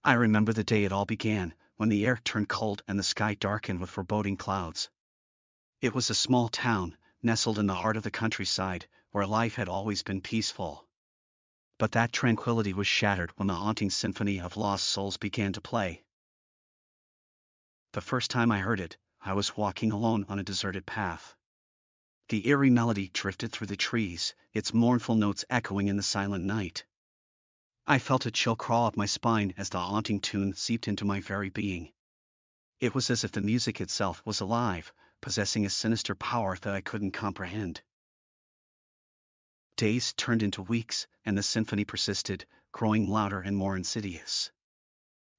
I remember the day it all began, when the air turned cold and the sky darkened with foreboding clouds. It was a small town, nestled in the heart of the countryside, where life had always been peaceful. But that tranquility was shattered when the haunting symphony of lost souls began to play. The first time I heard it, I was walking alone on a deserted path. The eerie melody drifted through the trees, its mournful notes echoing in the silent night. I felt a chill crawl up my spine as the haunting tune seeped into my very being. It was as if the music itself was alive, possessing a sinister power that I couldn't comprehend. Days turned into weeks, and the symphony persisted, growing louder and more insidious.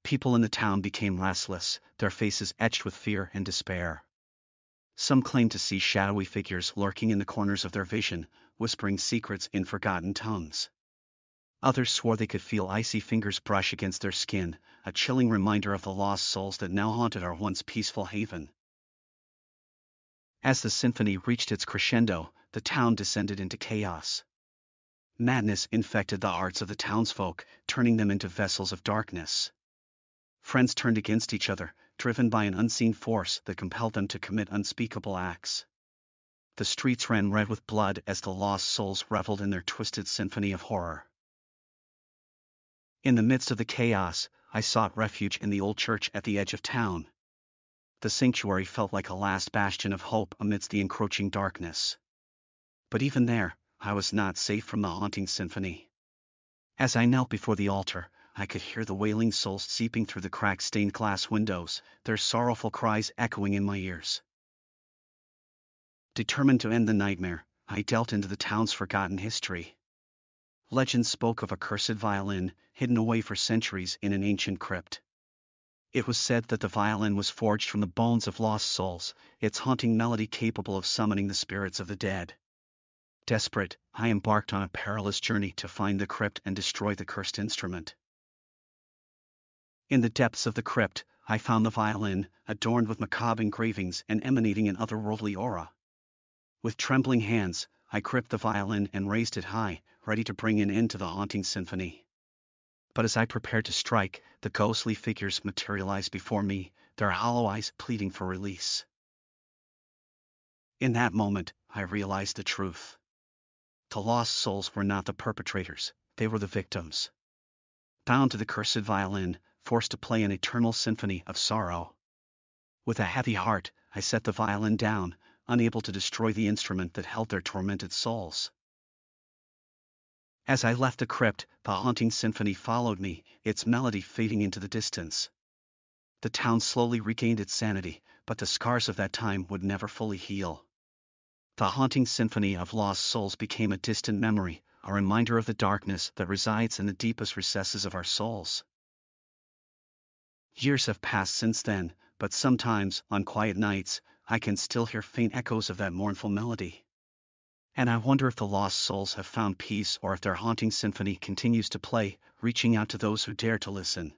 People in the town became restless, their faces etched with fear and despair. Some claimed to see shadowy figures lurking in the corners of their vision, whispering secrets in forgotten tongues. Others swore they could feel icy fingers brush against their skin, a chilling reminder of the lost souls that now haunted our once peaceful haven. As the symphony reached its crescendo, the town descended into chaos. Madness infected the hearts of the townsfolk, turning them into vessels of darkness. Friends turned against each other, driven by an unseen force that compelled them to commit unspeakable acts. The streets ran red with blood as the lost souls reveled in their twisted symphony of horror. In the midst of the chaos, I sought refuge in the old church at the edge of town. The sanctuary felt like a last bastion of hope amidst the encroaching darkness. But even there, I was not safe from the haunting symphony. As I knelt before the altar, I could hear the wailing souls seeping through the cracked stained glass windows, their sorrowful cries echoing in my ears. Determined to end the nightmare, I delved into the town's forgotten history. Legends spoke of a cursed violin, hidden away for centuries in an ancient crypt. It was said that the violin was forged from the bones of lost souls, its haunting melody capable of summoning the spirits of the dead. Desperate, I embarked on a perilous journey to find the crypt and destroy the cursed instrument. In the depths of the crypt, I found the violin, adorned with macabre engravings and emanating an otherworldly aura. With trembling hands, I gripped the violin and raised it high, ready to bring an end to the haunting symphony. But as I prepared to strike, the ghostly figures materialized before me, their hollow eyes pleading for release. In that moment, I realized the truth. The lost souls were not the perpetrators, they were the victims. Bound to the cursed violin, forced to play an eternal symphony of sorrow. With a heavy heart, I set the violin down, unable to destroy the instrument that held their tormented souls. As I left the crypt, the haunting symphony followed me, its melody fading into the distance. The town slowly regained its sanity, but the scars of that time would never fully heal. The haunting symphony of lost souls became a distant memory, a reminder of the darkness that resides in the deepest recesses of our souls. Years have passed since then, but sometimes, on quiet nights, I can still hear faint echoes of that mournful melody. And I wonder if the lost souls have found peace or if their haunting symphony continues to play, reaching out to those who dare to listen.